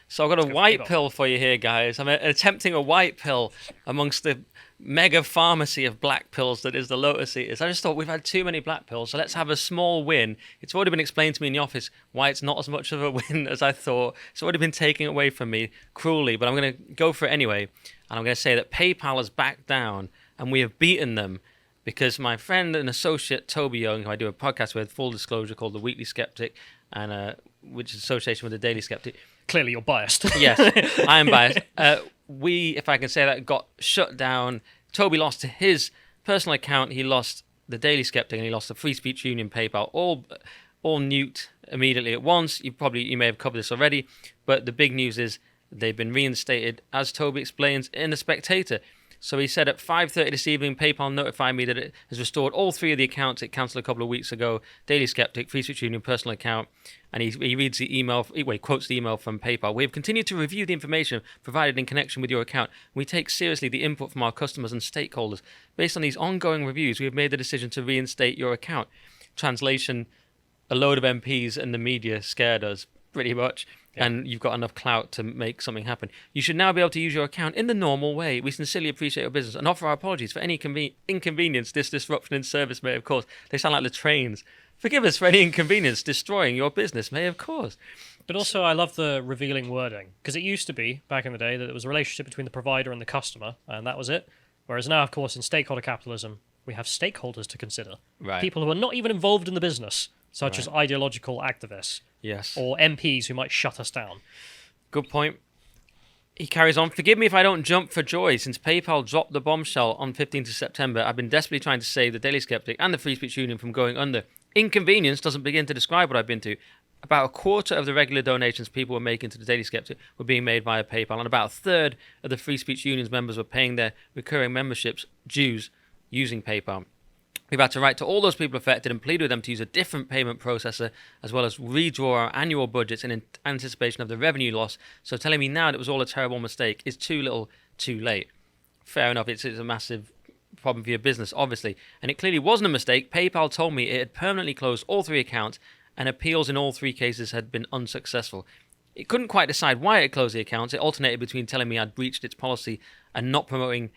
So I've got a white pill for you here, guys. I'm attempting a white pill amongst the mega pharmacy of black pills that is the Lotus Eaters. I just thought we've had too many black pills, so let's have a small win. It's already been explained to me in the office why it's not as much of a win as I thought. It's already been taken away from me cruelly, but I'm going to go for it anyway. And I'm going to say that PayPal has backed down, and we have beaten them because my friend and associate Toby Young, who I do a podcast with, full disclosure, called The Weekly Skeptic, and which is association with The Daily Skeptic. Clearly you're biased. Yes, I am biased. We, if I can say that, got shut down. Toby lost his personal account. He lost The Daily Skeptic, and he lost the Free Speech Union PayPal. All nuked immediately at once. You may have covered this already, but the big news is they've been reinstated, as Toby explains in The Spectator. So he said at 5:30 this evening, PayPal notified me that it has restored all three of the accounts it cancelled a couple of weeks ago: Daily Skeptic, Free Speech Union, personal account. And he reads the email, he quotes the email from PayPal. We have continued to review the information provided in connection with your account. We take seriously the input from our customers and stakeholders. Based on these ongoing reviews, we have made the decision to reinstate your account. Translation: a load of MPs and the media scared us, pretty much. Yeah. And you've got enough clout to make something happen. You should now be able to use your account in the normal way. We sincerely appreciate your business and offer our apologies for any inconvenience this disruption in service may have caused. They sound like the trains. Forgive us for any inconvenience destroying your business may have caused. But also, I love the revealing wording, because it used to be, back in the day, that there was a relationship between the provider and the customer, and that was it. Whereas now, of course, in stakeholder capitalism, we have stakeholders to consider. Right. People who are not even involved in the business, such as ideological activists. Yes. Or MPs who might shut us down. Good point. He carries on. Forgive me if I don't jump for joy. Since PayPal dropped the bombshell on 15th of September, I've been desperately trying to save the Daily Skeptic and the Free Speech Union from going under. Inconvenience doesn't begin to describe what I've been to. About a quarter of the regular donations people were making to the Daily Skeptic were being made via PayPal, and about a third of the Free Speech Union's members were paying their recurring memberships dues using PayPal. We've had to write to all those people affected and plead with them to use a different payment processor, as well as redraw our annual budgets in anticipation of the revenue loss. So telling me now that it was all a terrible mistake is too little, too late. Fair enough, it's a massive problem for your business, obviously. And it clearly wasn't a mistake. PayPal told me it had permanently closed all three accounts, and appeals in all three cases had been unsuccessful. It couldn't quite decide why it closed the accounts. It alternated between telling me I'd breached its policy and not promoting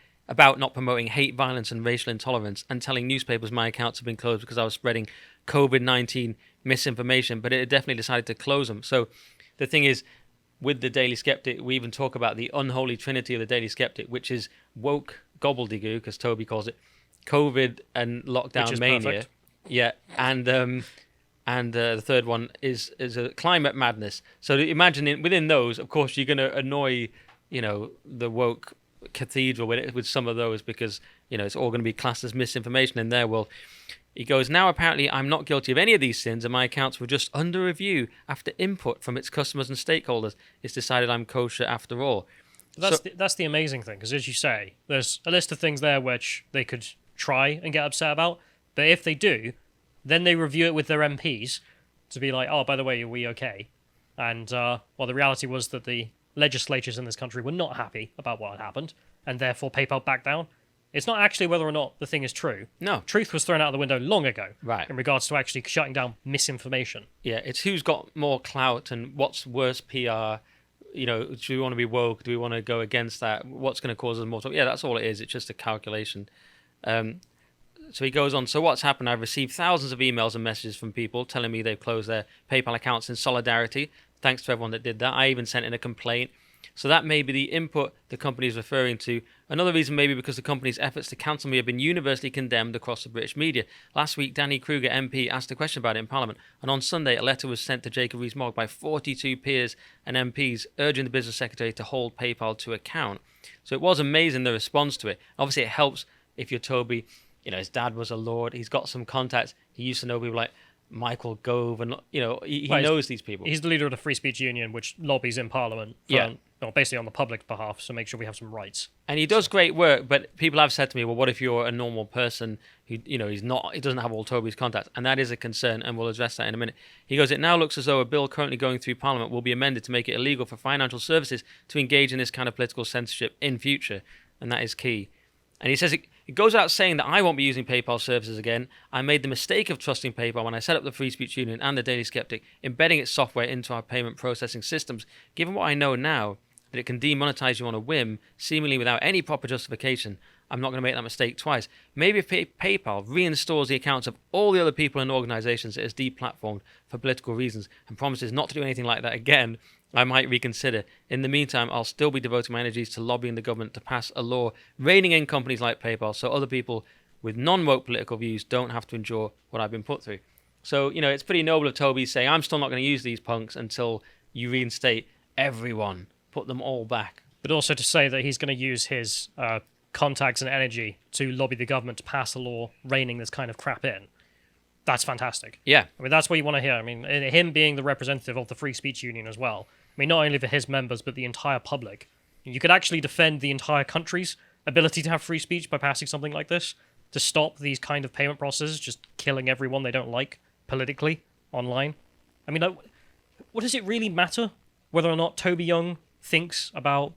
hate, violence, and racial intolerance, and telling newspapers my accounts have been closed because I was spreading COVID-19 misinformation, but it had definitely decided to close them. So the thing is, with the Daily Skeptic, we even talk about the unholy trinity of the Daily Skeptic, which is woke gobbledygook, as Toby calls it, COVID and lockdown mania. Perfect. Yeah, and the third one is a climate madness. So imagine within those, of course, you're going to annoy, the woke cathedral with some of those, because it's all going to be classed as misinformation in their world. He goes, now apparently I'm not guilty of any of these sins, and my accounts were just under review after input from its customers and stakeholders. It's decided I'm kosher after all. That's the amazing thing, because as you say, there's a list of things there which they could try and get upset about, but if they do, then they review it with their MPs to be like, oh, by the way, are we okay? And the reality was that the legislatures in this country were not happy about what had happened, and therefore PayPal backed down. It's not actually whether or not the thing is true. No. Truth was thrown out of the window long ago. Right. In regards to actually shutting down misinformation. Yeah, it's who's got more clout and what's worse PR. Do we want to be woke? Do we want to go against that? What's going to cause us more trouble? Yeah, that's all it is. It's just a calculation. So he goes on, so what's happened? I've received thousands of emails and messages from people telling me they've closed their PayPal accounts in solidarity. Thanks to everyone that did that. I even sent in a complaint. So that may be the input the company is referring to. Another reason may be because the company's efforts to cancel me have been universally condemned across the British media. Last week, Danny Kruger MP asked a question about it in Parliament, and on Sunday a letter was sent to Jacob Rees-Mogg by 42 peers and MPs urging the Business Secretary to hold PayPal to account. So it was amazing, the response to it. Obviously it helps if you're Toby. His dad was a lord. He's got some contacts. He used to know people like Michael Gove, and he knows these people. He's the leader of the Free Speech Union, which lobbies in Parliament for, basically on the public behalf, so make sure we have some rights. And he does great work, but people have said to me, well, what if you're a normal person who, he doesn't have all Toby's contacts? And that is a concern, and we'll address that in a minute. He goes, it now looks as though a bill currently going through Parliament will be amended to make it illegal for financial services to engage in this kind of political censorship in future, and that is key. And he says it It goes without saying that I won't be using PayPal services again. I made the mistake of trusting PayPal when I set up the Free Speech Union and the Daily Skeptic, embedding its software into our payment processing systems. Given what I know now, that it can demonetize you on a whim, seemingly without any proper justification, I'm not going to make that mistake twice. Maybe if PayPal reinstalls the accounts of all the other people and organizations it has deplatformed for political reasons and promises not to do anything like that again, I might reconsider. In the meantime, I'll still be devoting my energies to lobbying the government to pass a law reining in companies like PayPal so other people with non-woke political views don't have to endure what I've been put through. So, it's pretty noble of Toby saying, I'm still not going to use these punks until you reinstate everyone. Put them all back. But also to say that he's going to use his contacts and energy to lobby the government to pass a law reining this kind of crap in. That's fantastic. Yeah. I mean, that's what you want to hear. I mean, him being the representative of the Free Speech Union as well. I mean, not only for his members, but the entire public. You could actually defend the entire country's ability to have free speech by passing something like this to stop these kind of payment processes, just killing everyone they don't like politically online. I mean, what does it really matter whether or not Toby Young thinks about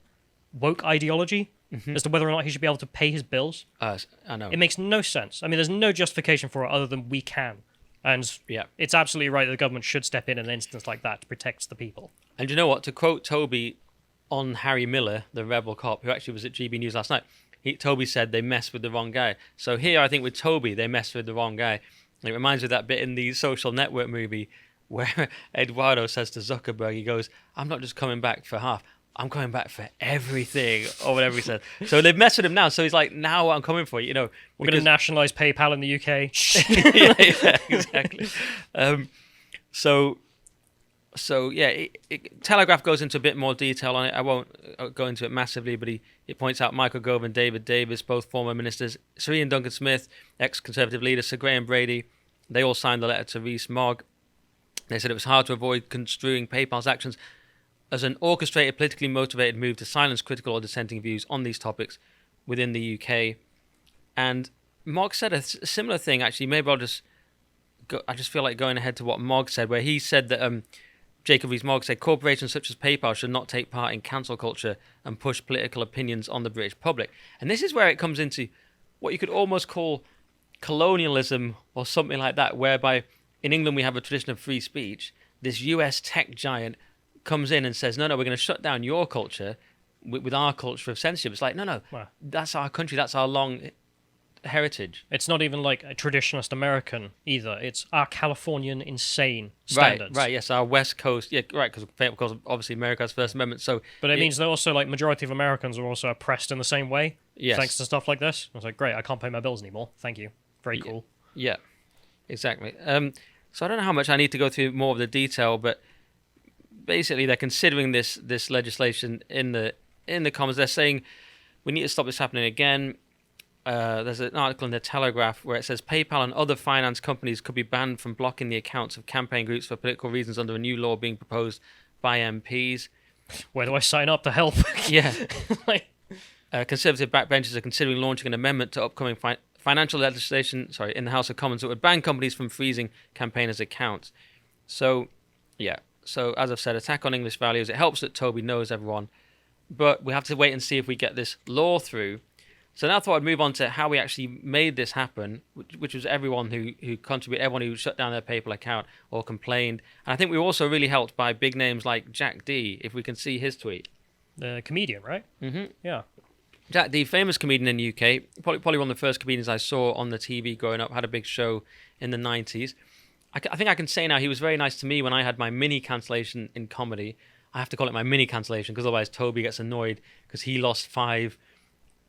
woke ideology as to whether or not he should be able to pay his bills? I know. It makes no sense. I mean, there's no justification for it other than we can. And Yeah. it's absolutely right that the government should step in an instance like that to protect the people. And you know what? To quote Toby on Harry Miller, the rebel cop, who actually was at GB News last night, Toby said they messed with the wrong guy. So here, I think with Toby, they messed with the wrong guy. And it reminds me of that bit in the Social Network movie where Eduardo says to Zuckerberg, he goes, I'm not just coming back for half, I'm coming back for everything, or whatever he said. So they've messed with him now. So he's like, now I'm coming for you. We're going to nationalise PayPal in the UK. yeah, exactly. Telegraph goes into a bit more detail on it. I won't go into it massively, but it points out Michael Gove and David Davis, both former ministers, Sir Ian Duncan Smith, ex-Conservative leader, Sir Graham Brady, they all signed the letter to Rees-Mogg. They said it was hard to avoid construing PayPal's actions as an orchestrated, politically motivated move to silence critical or dissenting views on these topics within the UK. And Mogg said a similar thing, actually. Maybe I just feel like going ahead to what Mogg said, where he said that Jacob Rees-Mogg said corporations such as PayPal should not take part in cancel culture and push political opinions on the British public. And this is where it comes into what you could almost call colonialism or something like that, whereby in England we have a tradition of free speech. This US tech giant comes in and says, no, we're going to shut down your culture with our culture of censorship. It's like, no, Wow. That's our country, that's our long heritage. It's not even like a traditionalist American either. It's our Californian insane standards. Right, yes, our West Coast, yeah, right, because obviously America has First Amendment, so... But it means that also, like, majority of Americans are also oppressed in the same way, Yes. thanks to stuff like this. I was like, great, I can't pay my bills anymore. Thank you. Very cool. Yeah, exactly. So I don't know how much I need to go through more of the detail, but basically they're considering this legislation in the Commons. They're saying we need to stop this happening again. There's an article in the Telegraph where it says PayPal and other finance companies could be banned from blocking the accounts of campaign groups for political reasons under a new law being proposed by MPs. Where do I sign up to help? Yeah. Like, Conservative backbenchers are considering launching an amendment to upcoming financial legislation in the House of Commons that would ban companies from freezing campaigners' accounts. So, yeah. So, as I've said, attack on English values. It helps that Toby knows everyone. But we have to wait and see if we get this law through. So now I thought I'd move on to how we actually made this happen, which was everyone who contributed, everyone who shut down their PayPal account or complained. And I think we were also really helped by big names like Jack D, if we can see his tweet. the comedian, right? Mm-hmm. Yeah. Jack D, famous comedian in the UK, probably one of the first comedians I saw on the TV growing up, had a big show in the 90s. I think I can say now he was very nice to me when I had my mini cancellation in comedy. I have to call it my mini cancellation because otherwise Toby gets annoyed because he lost 5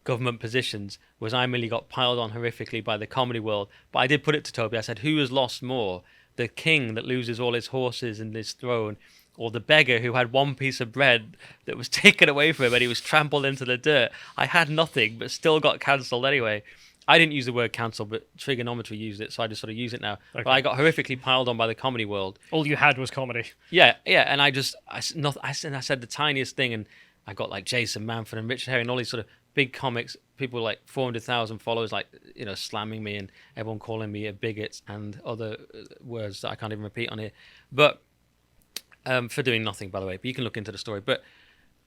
government positions, whereas I merely got piled on horrifically by the comedy world. But I did put it to Toby. I said, who has lost more? The king that loses all his horses and his throne, or the beggar who had one piece of bread that was taken away from him and he was trampled into the dirt? I had nothing, but still got cancelled anyway. I didn't use the word cancel, but Trigonometry used it, so I just sort of use it now. Okay. But I got horrifically piled on by the comedy world. All you had was comedy. Yeah, and I said the tiniest thing, and I got like Jason Manford and Richard Herring and all these sort of big comics, people like 400,000 followers, like, you know, slamming me and everyone calling me a bigot and other words that I can't even repeat on here. But for doing nothing, by the way. But you can look into the story. But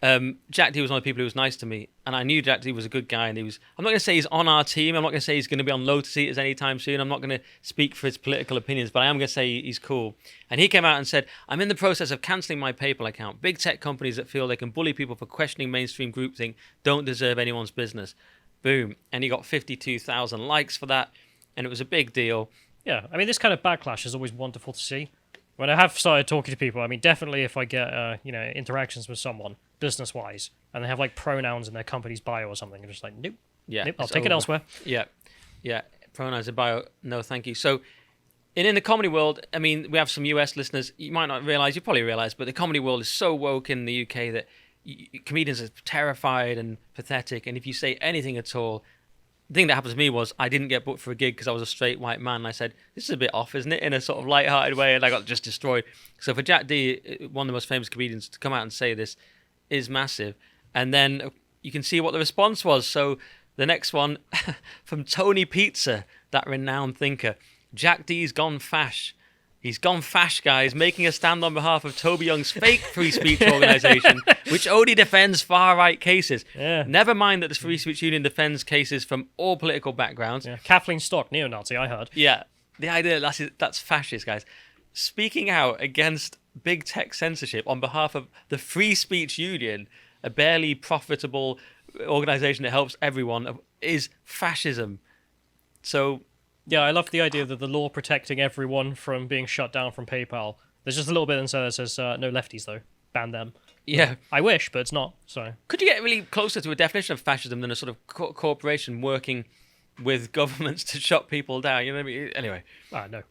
Jack D was one of the people who was nice to me, and I knew Jack D was a good guy, and he was. I'm not going to say he's on our team. I'm not going to say he's going to be on Lotus Eaters anytime soon. I'm not going to speak for his political opinions, but I am going to say he's cool. And he came out and said, "I'm in the process of cancelling my PayPal account. Big tech companies that feel they can bully people for questioning mainstream groupthink don't deserve anyone's business." Boom, and he got 52,000 likes for that, and it was a big deal. Yeah, I mean, this kind of backlash is always wonderful to see. When I have started talking to people, I mean, definitely if I get, interactions with someone, business-wise, and they have, like, pronouns in their company's bio or something, I'm just like, nope, I'll take it elsewhere. Yeah, pronouns in bio, no thank you. So, in the comedy world, I mean, we have some US listeners, you might not realise, you probably realise, but the comedy world is so woke in the UK that comedians are terrified and pathetic, and if you say anything at all, the thing that happened to me was I didn't get booked for a gig because I was a straight white man. And I said, this is a bit off, isn't it? In a sort of light-hearted way, and I got just destroyed. So for Jack D, one of the most famous comedians, to come out and say this is massive. And then you can see what the response was. So the next one from Tony Pizza, that renowned thinker. Jack D's gone fash. He's gone fash, guys, making a stand on behalf of Toby Young's fake free speech organisation, which only defends far-right cases. Yeah. Never mind that the Free Speech Union defends cases from all political backgrounds. Yeah. Kathleen Stock, neo-Nazi, I heard. Yeah, the idea that's fascist, guys. Speaking out against big tech censorship on behalf of the Free Speech Union, a barely profitable organisation that helps everyone, is fascism. So... yeah, I love the idea that the law protecting everyone from being shut down from PayPal. There's just a little bit inside that says, no lefties, though. Ban them. Yeah. I wish, but it's not, so... Could you get really closer to a definition of fascism than a sort of corporation working with governments to shut people down? You know what I mean? Anyway. No.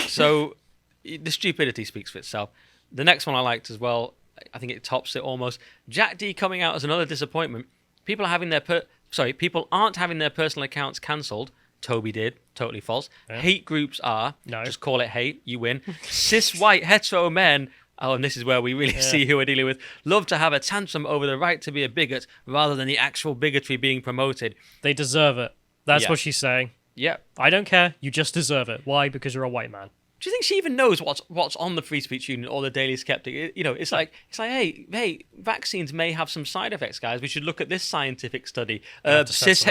So, the stupidity speaks for itself. The next one I liked as well, I think it tops it almost. Jack D coming out as another disappointment. People aren't having their personal accounts cancelled. Toby did. Totally false. Yeah. Hate groups are. No. Just call it hate. You win. Cis white hetero men. Oh, and this is where we really see who we're dealing with. Love to have a tantrum over the right to be a bigot rather than the actual bigotry being promoted. They deserve it. That's what she's saying. Yeah. I don't care. You just deserve it. Why? Because you're a white man. Do you think she even knows what's on the Free Speech Union or the Daily Skeptic? It's like hey, vaccines may have some side effects, guys. We should look at this scientific study. Cis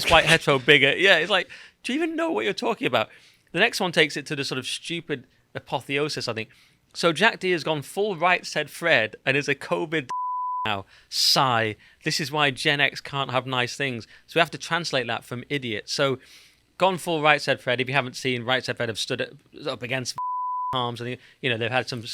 white hetero bigot. Yeah, it's like, do you even know what you're talking about? The next one takes it to the sort of stupid apotheosis, I think. So Jack D has gone full right, said Fred, and is a COVID now. Sigh. This is why Gen X can't have nice things. So we have to translate that from idiot. So. Gone full right, said Fred. If you haven't seen, right, said Fred have stood up against arms, and they've had some.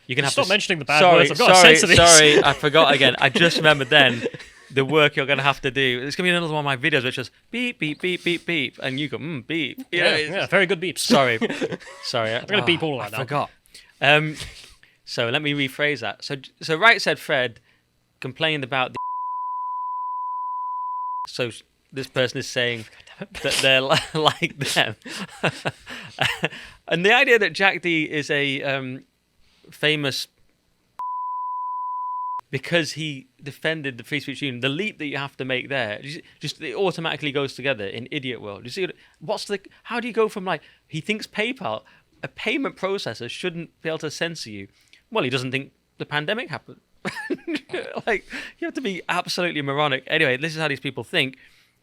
You can have stop to mentioning the bad words. I've got to censor these. Sorry, I forgot again. I just remembered then the work you're going to have to do. There's going to be another one of my videos which is beep beep beep beep beep, and you go beep. Yeah, very good beeps. Sorry. I'm going to beep all of that now. I forgot. So let me rephrase that. So right, said Fred complained about the. So this person is saying that they're like them. And the idea that Jack D is a famous because he defended the Free Speech Union, the leap that you have to make there, just it automatically goes together in idiot world. You see, how do you go from he thinks PayPal, a payment processor, shouldn't be able to censor you? Well, he doesn't think the pandemic happened. You have to be absolutely moronic. Anyway, this is how these people think.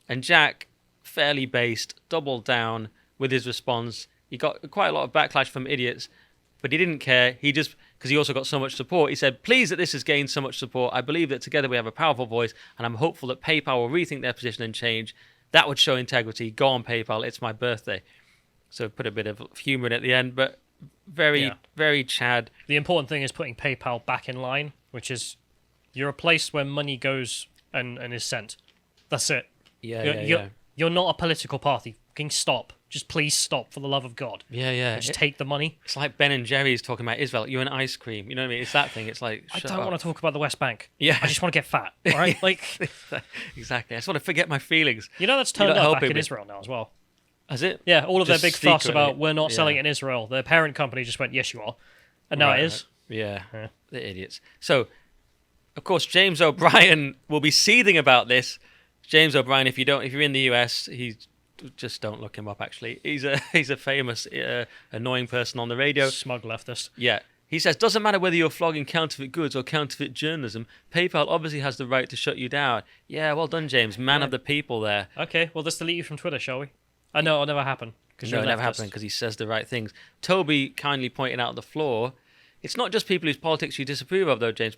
And Jack, fairly based, doubled down with his response. He got quite a lot of backlash from idiots, but he didn't care. Because he also got so much support, he said, pleased that this has gained so much support. I believe that together we have a powerful voice, and I'm hopeful that PayPal will rethink their position and change. That would show integrity. Go on, PayPal. It's my birthday. So put a bit of humour in at the end, but very, very Chad. The important thing is putting PayPal back in line, which is you're a place where money goes and is sent. That's it. You're not a political party. Fucking stop. Just please stop, for the love of God. Yeah. Just take the money. It's like Ben and Jerry's talking about Israel. You're an ice cream. You know what I mean? It's that thing. It's like, I don't want to talk about the West Bank. Yeah. I just want to get fat. All right? Exactly. I just want to forget my feelings. You know that's turned up back in Israel now as well. Has it? Yeah, all of their big fuss secretly. about we're not selling it in Israel. Their parent company just went, yes, you are. And now it is. Yeah. The idiots. So, of course, James O'Brien will be seething about this. James O'Brien, if you're in the US, just don't look him up. Actually, he's a famous annoying person on the radio. Smug leftist. Yeah, He says, doesn't matter whether you're flogging counterfeit goods or counterfeit journalism, PayPal obviously has the right to shut you down. Yeah, well done, James. Man of the people there. Okay, well, let's delete you from Twitter, shall we? I know it'll never happen. No, it never happened because he says the right things. Toby kindly pointed out on the floor, it's not just people whose politics you disapprove of, though, James.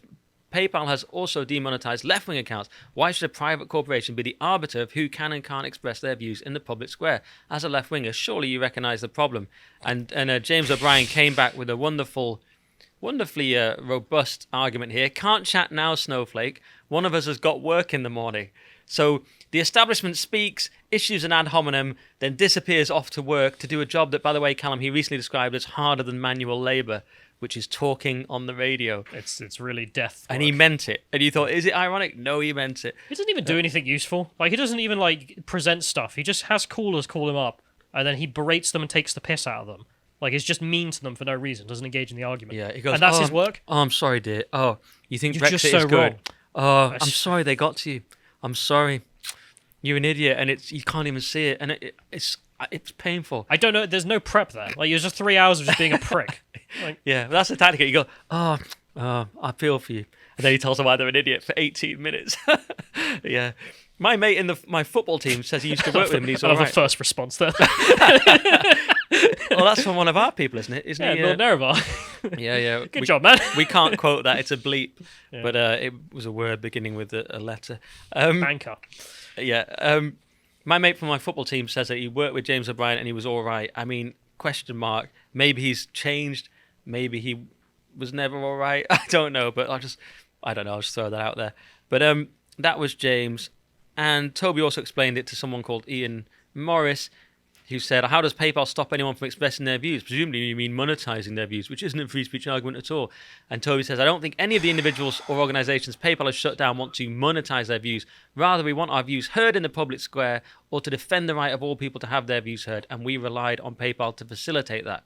PayPal has also demonetized left-wing accounts. Why should a private corporation be the arbiter of who can and can't express their views in the public square? As a left-winger, surely you recognize the problem. And James O'Brien came back with a wonderfully robust argument here. Can't chat now, Snowflake. One of us has got work in the morning. So the establishment speaks, issues an ad hominem, then disappears off to work to do a job that, by the way, Callum, he recently described as harder than manual labour, which is talking on the radio. It's really death work. And he meant it. And you thought, is it ironic? No, he meant it. He doesn't even do anything useful. Like, he doesn't even, like, present stuff. He just has callers call him up, and then he berates them and takes the piss out of them. Like, he's just mean to them for no reason, doesn't engage in the argument. Yeah, he goes, and that's his work? Oh, I'm sorry, dear. Oh, you think You're Brexit just so is good? wrong. Oh, I'm sorry they got to you. I'm sorry. You're an idiot, and you can't even see it, and it's painful. I don't know. There's no prep there. Like, it was just 3 hours of just being a prick. Like, yeah, that's the tactic. You go, I feel for you. And then he tells them why they're an idiot for 18 minutes. Yeah. My mate in my football team says he used to work with him and he's all I love right. the first response there. Well, that's from one of our people, isn't it? Isn't Yeah, he? Lord Nerevar. Yeah. Good job, man. We can't quote that. It's a bleep. Yeah. But it was a word beginning with a letter. Banker. Yeah. My mate from my football team says that he worked with James O'Brien and he was all right. I mean, question mark. Maybe he's changed. Maybe he was never all right. I don't know. But I don't know. I'll just throw that out there. But that was James. And Toby also explained it to someone called Ian Morris, who said, how does PayPal stop anyone from expressing their views? Presumably you mean monetizing their views, which isn't a free speech argument at all. And Toby says, I don't think any of the individuals or organizations PayPal has shut down want to monetize their views. Rather, we want our views heard in the public square or to defend the right of all people to have their views heard. And we relied on PayPal to facilitate that.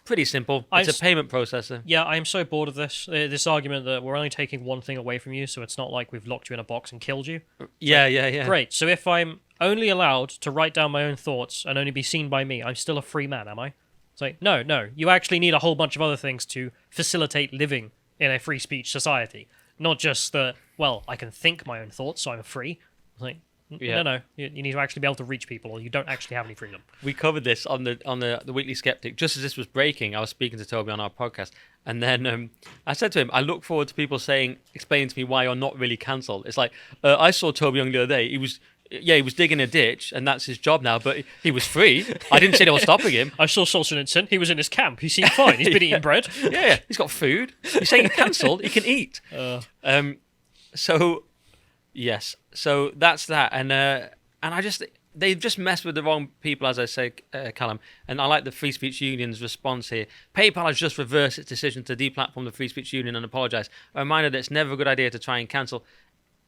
Pretty simple. It's a payment processor. Yeah, I am so bored of this argument that we're only taking one thing away from you, so it's not like we've locked you in a box and killed you. Yeah. Great. So if I'm only allowed to write down my own thoughts and only be seen by me, I'm still a free man, am I? It's like, no. You actually need a whole bunch of other things to facilitate living in a free speech society. Not just that, well, I can think my own thoughts, so I'm free. It's like, no. You need to actually be able to reach people, or you don't actually have any freedom. We covered this on the Weekly Skeptic. Just as this was breaking, I was speaking to Toby on our podcast, and then I said to him, I look forward to people explaining to me why you're not really cancelled. It's like, I saw Toby Young the other day. He was digging a ditch, and that's his job now, but he was free. I didn't say they were stopping him. I saw Solzhenitsyn. He was in his camp. He seemed fine. He's been eating bread. Yeah, he's got food. You're saying he's cancelled? He can eat. So, yes. So that's that. And they've just messed with the wrong people, as I say, Callum. And I like the Free Speech Union's response here. PayPal has just reversed its decision to deplatform the Free Speech Union and apologise. A reminder that it's never a good idea to try and cancel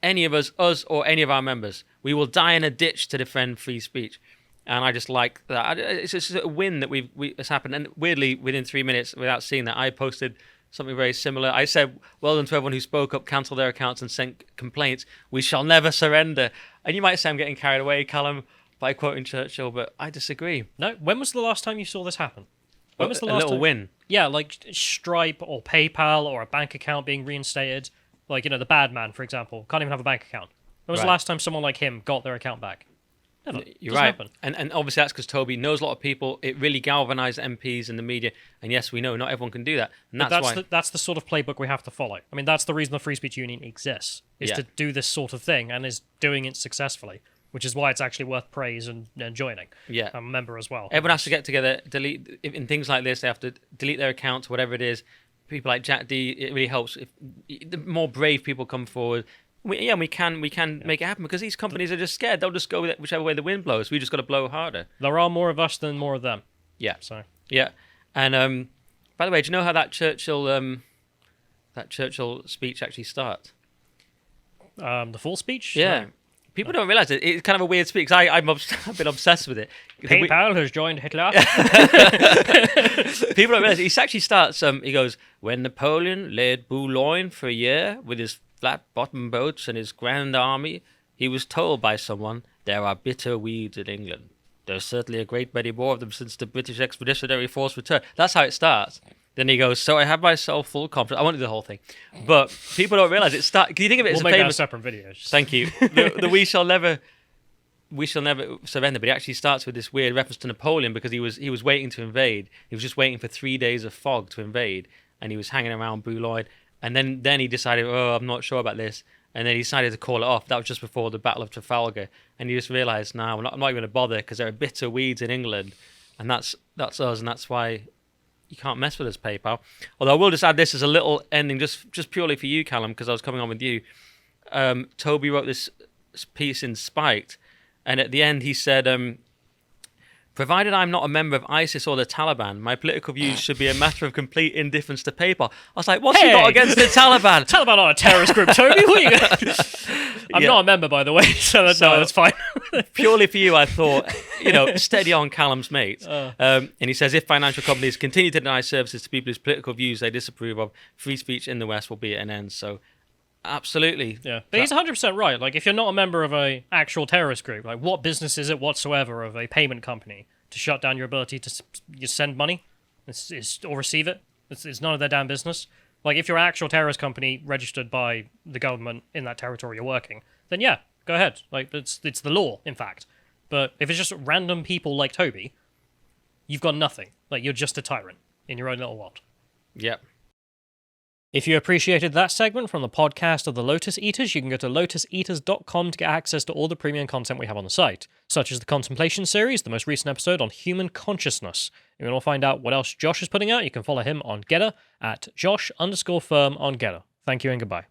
any of us or any of our members. We will die in a ditch to defend free speech. And I just like that. It's just a win that it's happened. And weirdly, within 3 minutes, without seeing that, I posted something very similar. I said, well done to everyone who spoke up, cancelled their accounts and sent complaints. We shall never surrender. And you might say I'm getting carried away, Callum, by quoting Churchill, but I disagree. No, when was the last time you saw this happen? When was the last little time? win. Yeah, like Stripe or PayPal or a bank account being reinstated. Like, the bad man, for example, can't even have a bank account. When was the last time someone like him got their account back? Never. You're Doesn't right. happen. And obviously that's because Toby knows a lot of people. It really galvanised MPs and the media. And yes, we know not everyone can do that. And that's why. That's the sort of playbook we have to follow. I mean, that's the reason the Free Speech Union exists, is to do this sort of thing, and is doing it successfully, which is why it's actually worth praise and joining. Yeah. I'm a member as well. Everyone has to get together, delete, in things like this, they have to delete their accounts, whatever it is. People like Jack D, it really helps. If the more brave people come forward, we can make it happen, because these companies are just scared. They'll just go with whichever way the wind blows. We just got to blow harder. There are more of us than more of them. Yeah. So. Yeah. And by the way, do you know how that Churchill speech actually starts? The full speech? Yeah. No. People don't realise it. It's kind of a weird speech. I've been obsessed with it. PayPal has joined Hitler. People don't realise it. He actually starts. He goes, when Napoleon led Boulogne for a year with his flat-bottom boats and his grand army, he was told by someone, there are bitter weeds in England. There's certainly a great many more of them since the British Expeditionary Force returned. That's how it starts. Then he goes, so I have myself full confidence. I wanted the whole thing. But people don't realize it starts. Can you think of it as We'll a make that a famous... separate video. Thank you. The we shall never surrender, but it actually starts with this weird reference to Napoleon because he was waiting to invade. He was just waiting for 3 days of fog to invade, and he was hanging around Boulogne. And then he decided, oh, I'm not sure about this. And then he decided to call it off. That was just before the Battle of Trafalgar. And he just realised, no, I'm not even going to bother because there are bitter weeds in England. And that's us, and that's why you can't mess with us, PayPal. Although I will just add this as a little ending, just purely for you, Callum, because I was coming on with you. Toby wrote this piece in Spiked, and at the end he said, provided I'm not a member of ISIS or the Taliban, my political views should be a matter of complete indifference to PayPal. I was like, what's he got against the Taliban? Taliban aren't a terrorist group, Toby. What are you gonna... I'm not a member, by the way, so that's fine. Purely for you, I thought, steady on Callum's mate. And he says, if financial companies continue to deny services to people whose political views they disapprove of, free speech in the West will be at an end. So, absolutely. Yeah, but he's 100% right. Like, if you're not a member of a actual terrorist group, like, what business is it whatsoever of a payment company to shut down your ability to send money or receive it? It's none of their damn business. Like, if you're an actual terrorist company registered by the government in that territory you're working, then yeah, go ahead. Like, it's the law, in fact. But if it's just random people like Toby, you've got nothing. Like, you're just a tyrant in your own little world. Yep. If you appreciated that segment from the podcast of the Lotus Eaters, you can go to lotuseaters.com to get access to all the premium content we have on the site, such as the Contemplation series, the most recent episode on human consciousness. If you want to find out what else Josh is putting out, you can follow him on Getter at Josh_firm on Getter. Thank you and goodbye.